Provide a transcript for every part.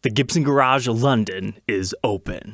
The Gibson Garage, London is open.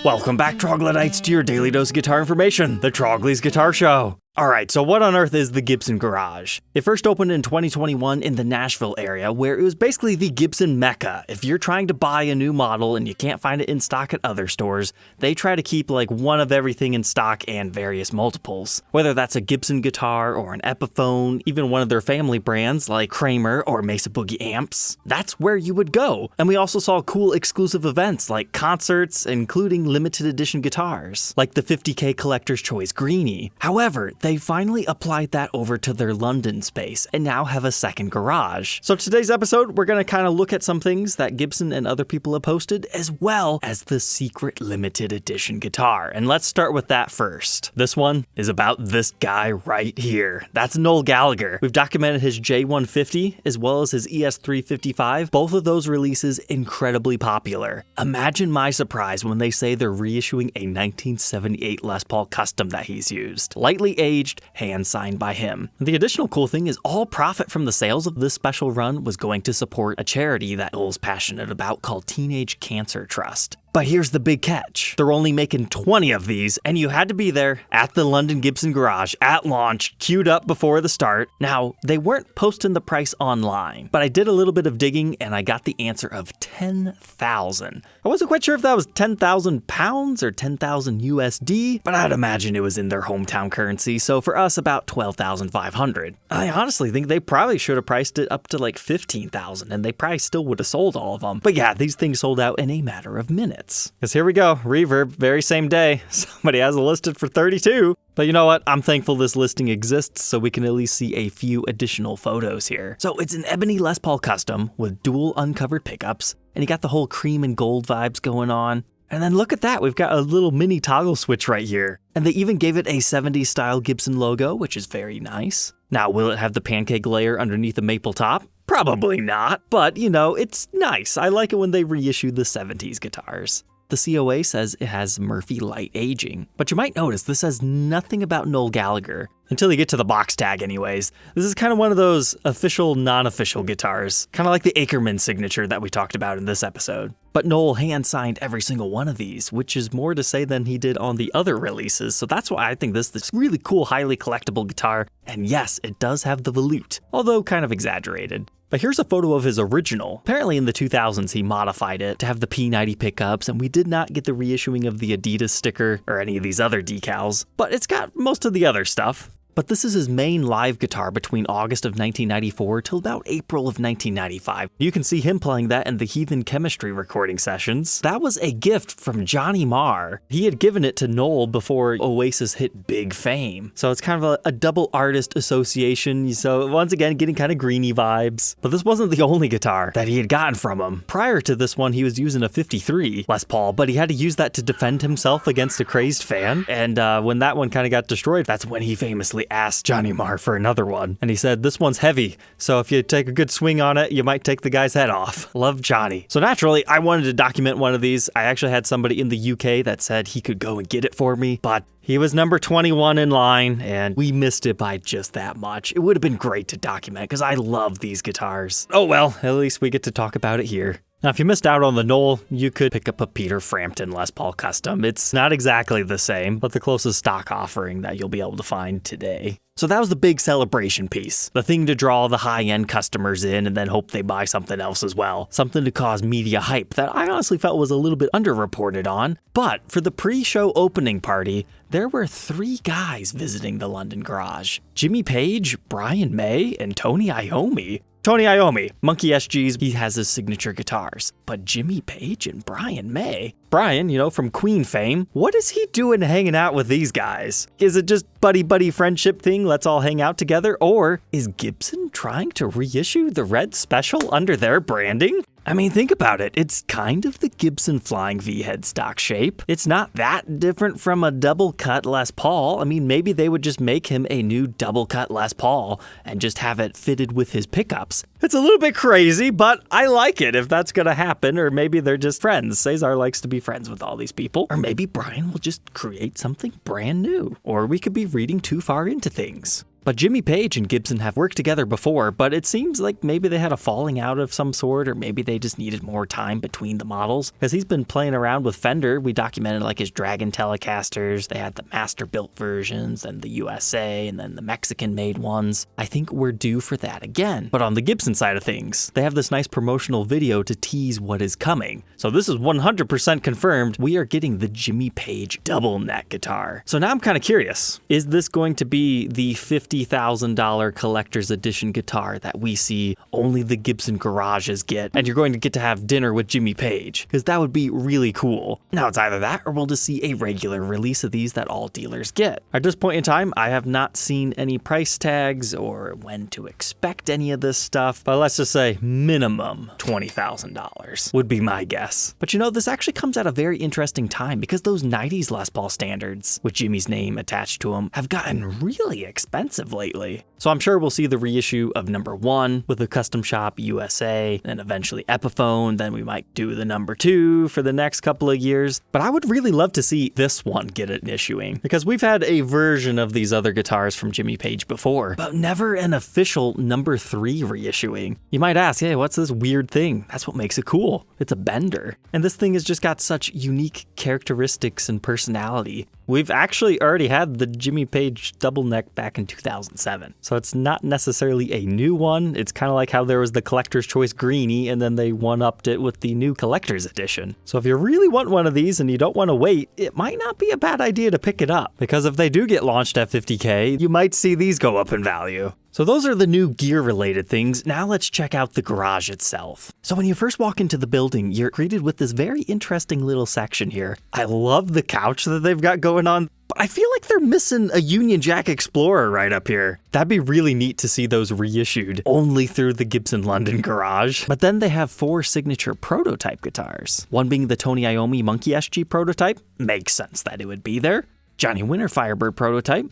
Welcome back, Troglodytes, to your daily dose of guitar information, the Trogly's Guitar Show. Alright, so what on earth is the Gibson Garage? It first opened in 2021 in the Nashville area, where it was basically the Gibson Mecca. If you're trying to buy a new model and you can't find it in stock at other stores, they try to keep like one of everything in stock and various multiples. Whether that's a Gibson guitar or an Epiphone, even one of their family brands like Kramer or Mesa Boogie amps, that's where you would go. And we also saw cool exclusive events like concerts, including limited edition guitars, like the 50K Collector's Choice Greenie. However, they finally applied that over to their London space and now have a second garage. So today's episode, we're going to kind of look at some things that Gibson and other people have posted, as well as the secret limited edition guitar. And let's start with that first. This one is about this guy right here. That's Noel Gallagher. We've documented his J150 as well as his ES355. Both of those releases incredibly popular. Imagine my surprise when they say they're reissuing a 1978 Les Paul Custom that he's used. Lightly aged, hand signed by him. The additional cool thing is all profit from the sales of this special run was going to support a charity that Noel's passionate about called Teenage Cancer Trust. But here's the big catch. They're only making 20 of these, and you had to be there at the London Gibson Garage at launch, queued up before the start. Now, they weren't posting the price online, but I did a little bit of digging and I got the answer of 10,000. I wasn't quite sure if that was 10,000 pounds or 10,000 USD, but I'd imagine it was in their hometown currency, so for us, about 12,500. I honestly think they probably should have priced it up to like 15,000, and they probably still would have sold all of them. But yeah, these things sold out in a matter of minutes. Because here we go, Reverb, very same day. Somebody has it listed for 32. But you know what? I'm thankful this listing exists so we can at least see a few additional photos here. So it's an ebony Les Paul Custom with dual uncovered pickups, and you got the whole cream and gold vibes going on. And then look at that, we've got a little mini toggle switch right here. And they even gave it a 70s style Gibson logo, which is very nice. Now, will it have the pancake layer underneath the maple top? Probably not, but you know, it's nice. I like it when they reissue the 70s guitars. The COA says it has Murphy light aging, but you might notice this says nothing about Noel Gallagher. Until you get to the box tag anyways. This is kind of one of those official, non-official guitars, kind of like the Ackerman signature that we talked about in this episode. But Noel hand-signed every single one of these, which is more to say than he did on the other releases, so that's why I think this is really cool, highly collectible guitar, and yes, it does have the volute, although kind of exaggerated. But here's a photo of his original. Apparently in the 2000s he modified it to have the P90 pickups, and we did not get the reissuing of the Adidas sticker or any of these other decals, but it's got most of the other stuff. But this is his main live guitar between August of 1994 till about April of 1995. You can see him playing that in the Heathen Chemistry recording sessions. That was a gift from Johnny Marr. He had given it to Noel before Oasis hit big fame. So it's kind of a double artist association. So once again, getting kind of greeny vibes. But this wasn't the only guitar that he had gotten from him. Prior to this one, he was using a 53 Les Paul, but he had to use that to defend himself against a crazed fan. And when that one kind of got destroyed, that's when he famously asked Johnny Marr for another one. And he said, this one's heavy, so if you take a good swing on it, you might take the guy's head off. Love Johnny. So naturally, I wanted to document one of these. I actually had somebody in the UK that said he could go and get it for me, but he was number 21 in line, and we missed it by just that much. It would have been great to document, because I love these guitars. Oh well, at least we get to talk about it here. Now, if you missed out on the Noel, you could pick up a Peter Frampton Les Paul Custom. It's not exactly the same, but the closest stock offering that you'll be able to find today. So that was the big celebration piece. The thing to draw the high-end customers in and then hope they buy something else as well. Something to cause media hype that I honestly felt was a little bit underreported on. But for the pre-show opening party, there were 3 guys visiting the London Garage. Jimmy Page, Brian May, and Tony Iommi. Tony Iommi, Monkey SGs, he has his signature guitars. But Jimmy Page and Brian May? Brian, you know, from Queen fame, what is he doing hanging out with these guys? Is it just buddy-buddy friendship thing, let's all hang out together? Or is Gibson trying to reissue the Red Special under their branding? I mean, think about it. It's kind of the Gibson Flying V headstock shape. It's not that different from a double-cut Les Paul. I mean, maybe they would just make him a new double-cut Les Paul and just have it fitted with his pickups. It's a little bit crazy, but I like it if that's gonna happen, or maybe they're just friends. Cesar likes to be friends with all these people. Or maybe Brian will just create something brand new. Or we could be reading too far into things. But Jimmy Page and Gibson have worked together before, but it seems like maybe they had a falling out of some sort, or maybe they just needed more time between the models. Because he's been playing around with Fender. We documented like his Dragon Telecasters. They had the master-built versions, and the USA, and then the Mexican-made ones. I think we're due for that again. But on the Gibson side of things, they have this nice promotional video to tease what is coming. So this is 100% confirmed. We are getting the Jimmy Page double neck guitar. So now I'm kind of curious. Is this going to be the $50,000 collector's edition guitar that we see only the Gibson Garages get, and you're going to get to have dinner with Jimmy Page? Because that would be really cool. Now it's either that, or we'll just see a regular release of these that all dealers get. At this point in time, I have not seen any price tags or when to expect any of this stuff, but let's just say minimum $20,000 would be my guess. But you know, this actually comes at a very interesting time, because those 90s Les Paul standards with Jimmy's name attached to them have gotten really expensive lately. So I'm sure we'll see the reissue of number 1 with the Custom Shop USA, and eventually Epiphone, then we might do the number 2 for the next couple of years. But I would really love to see this one get an issuing, because we've had a version of these other guitars from Jimmy Page before, but never an official number 3 reissuing. You might ask, hey, what's this weird thing? That's what makes it cool. It's a bender. And this thing has just got such unique characteristics and personality. We've actually already had the Jimmy Page double neck back in 2007. So it's not necessarily a new one. It's kind of like how there was the Collector's Choice Greenie, and then they one-upped it with the new Collector's Edition. So if you really want one of these and you don't want to wait, it might not be a bad idea to pick it up, because if they do get launched at $50K, you might see these go up in value. So those are the new gear-related things. Now let's check out the garage itself. So when you first walk into the building, you're greeted with this very interesting little section here. I love the couch that they've got going on, but I feel like they're missing a Union Jack Explorer right up here. That'd be really neat to see those reissued only through the Gibson London Garage. But then they have 4 signature prototype guitars. One being the Tony Iommi Monkey SG prototype. Makes sense that it would be there. Johnny Winter Firebird prototype.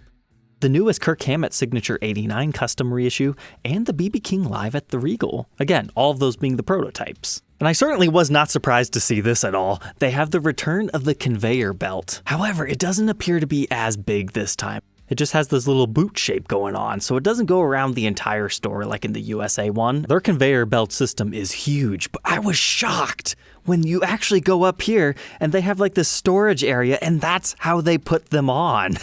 The newest Kirk Hammett Signature 89 custom reissue, and the BB King Live at the Regal. Again, all of those being the prototypes. And I certainly was not surprised to see this at all. They have the return of the conveyor belt. However, it doesn't appear to be as big this time. It just has this little boot shape going on, so it doesn't go around the entire store like in the USA one. Their conveyor belt system is huge, but I was shocked when you actually go up here and they have like this storage area, and that's how they put them on.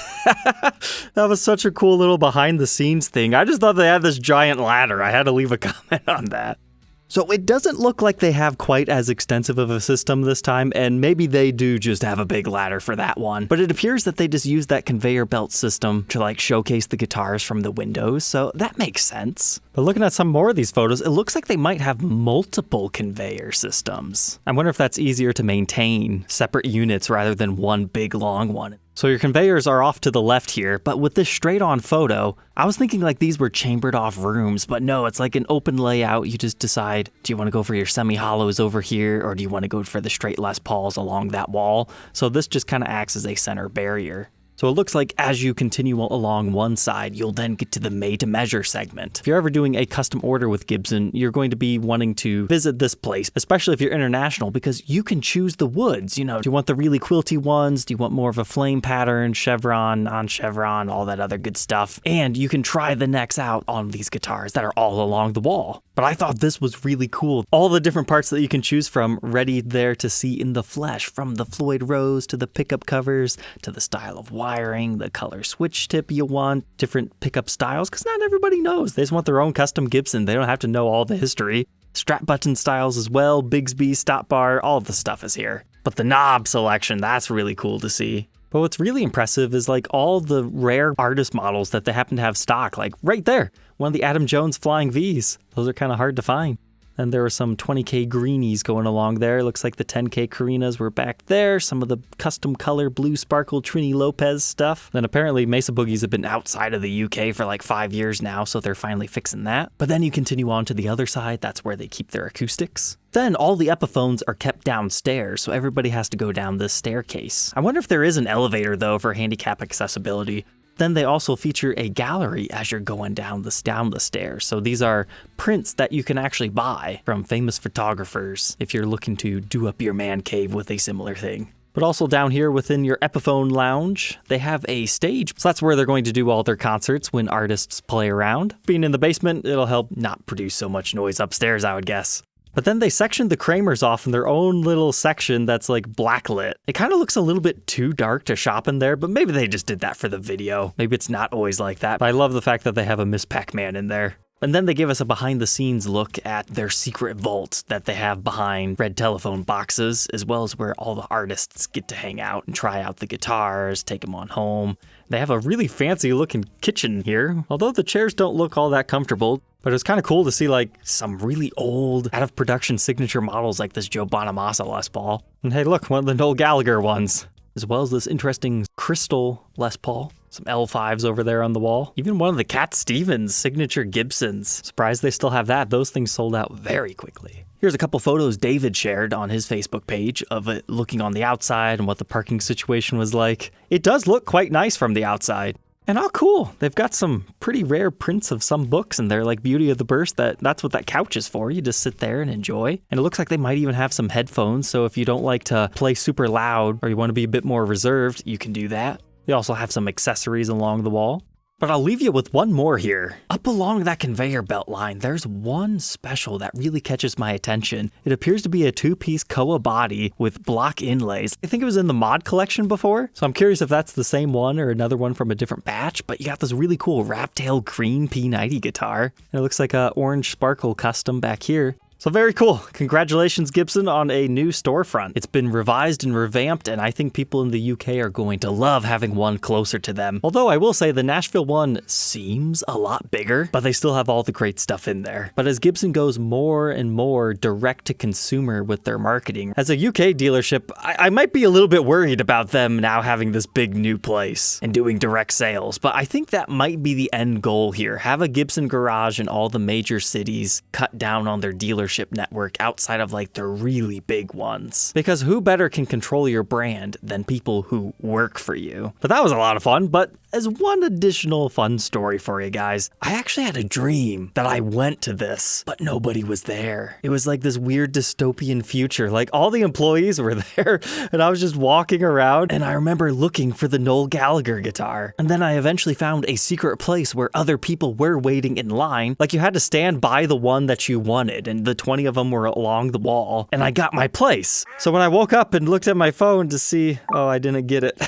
That was such a cool little behind the scenes thing. I just thought they had this giant ladder. I had to leave a comment on that. So it doesn't look like they have quite as extensive of a system this time, and maybe they do just have a big ladder for that one. But it appears that they just use that conveyor belt system to like showcase the guitars from the windows, so that makes sense. But looking at some more of these photos, it looks like they might have multiple conveyor systems. I wonder if that's easier to maintain, separate units rather than one big long one. So your conveyors are off to the left here, but with this straight on photo, I was thinking like these were chambered off rooms, but no, it's like an open layout. You just decide, do you want to go for your semi-hollows over here, or do you want to go for the straight Les Pauls along that wall? So this just kind of acts as a center barrier. So it looks like as you continue along one side, you'll then get to the made-to-measure segment. If you're ever doing a custom order with Gibson, you're going to be wanting to visit this place, especially if you're international, because you can choose the woods. You know, do you want the really quilty ones? Do you want more of a flame pattern, chevron, non-chevron, all that other good stuff? And you can try the necks out on these guitars that are all along the wall. But I thought this was really cool. All the different parts that you can choose from ready there to see in the flesh, from the Floyd Rose to the pickup covers to the style of wiring, the color switch tip you want, different pickup styles, because not everybody knows. They just want their own custom Gibson. They don't have to know all the history. Strap button styles as well, Bigsby, stop bar, all of the stuff is here. But the knob selection, that's really cool to see. But what's really impressive is like all the rare artist models that they happen to have stock, like right there, one of the Adam Jones Flying V's. Those are kind of hard to find. And there were some 20K greenies going along there. Looks like the 10K Carinas were back there. Some of the custom color blue sparkle Trini Lopez stuff. Then apparently Mesa Boogies have been outside of the UK for like 5 years now, so they're finally fixing that. But then you continue on to the other side. That's where they keep their acoustics. Then all the Epiphones are kept downstairs, so everybody has to go down this staircase. I wonder if there is an elevator though for handicap accessibility. Then they also feature a gallery as you're going down the stairs. So these are prints that you can actually buy from famous photographers if you're looking to do up your man cave with a similar thing. But also down here within your Epiphone lounge, they have a stage. So that's where they're going to do all their concerts when artists play around. Being in the basement, it'll help not produce so much noise upstairs, I would guess. But then they sectioned the Kramers off in their own little section that's like blacklit. It kind of looks a little bit too dark to shop in there, but maybe they just did that for the video. Maybe it's not always like that, but I love the fact that they have a Miss Pac-Man in there. And then they give us a behind-the-scenes look at their secret vault that they have behind red telephone boxes, as well as where all the artists get to hang out and try out the guitars, take them on home. They have a really fancy-looking kitchen here, although the chairs don't look all that comfortable. But it was kind of cool to see like some really old, out-of-production signature models like this Joe Bonamassa Les Paul. And hey, look, one of the Noel Gallagher ones, as well as this interesting crystal Les Paul. Some L5s over there on the wall. Even one of the Cat Stevens signature Gibsons. Surprised they still have that. Those things sold out very quickly. Here's a couple photos David shared on his Facebook page of it looking on the outside and what the parking situation was like. It does look quite nice from the outside. And oh cool, they've got some pretty rare prints of some books in there, like Beauty of the Burst. That's what that couch is for. You just sit there and enjoy. And it looks like they might even have some headphones, so if you don't like to play super loud or you want to be a bit more reserved, you can do that. They also have some accessories along the wall. But I'll leave you with one more here. Up along that conveyor belt line, there's one special that really catches my attention. It appears to be a two-piece Koa body with block inlays. I think it was in the mod collection before, so I'm curious if that's the same one or another one from a different batch, but you got this really cool wrap-tail green P90 guitar. And it looks like a orange sparkle custom back here. So very cool. Congratulations, Gibson, on a new storefront. It's been revised and revamped, and I think people in the UK are going to love having one closer to them. Although I will say the Nashville one seems a lot bigger, but they still have all the great stuff in there. But as Gibson goes more and more direct to consumer with their marketing, as a UK dealership, I might be a little bit worried about them now having this big new place and doing direct sales, but I think that might be the end goal here. Have a Gibson Garage in all the major cities, cut down on their dealership network outside of like the really big ones. Because who better can control your brand than people who work for you? But that was a lot of fun, but as one additional fun story for you guys, I actually had a dream that I went to this, but nobody was there. It was like this weird dystopian future. Like all the employees were there and I was just walking around and I remember looking for the Noel Gallagher guitar. And then I eventually found a secret place where other people were waiting in line. Like you had to stand by the one that you wanted and the 20 of them were along the wall and I got my place. So when I woke up and looked at my phone to see, oh, I didn't get it.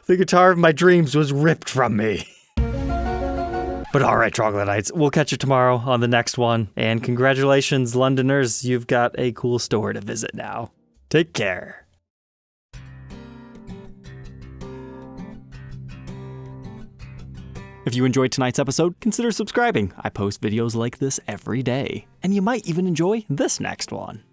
The guitar of my dreams was ripped from me. But all right, Troglodytes, we'll catch you tomorrow on the next one. And congratulations, Londoners, you've got a cool store to visit now. Take care. If you enjoyed tonight's episode, consider subscribing. I post videos like this every day. And you might even enjoy this next one.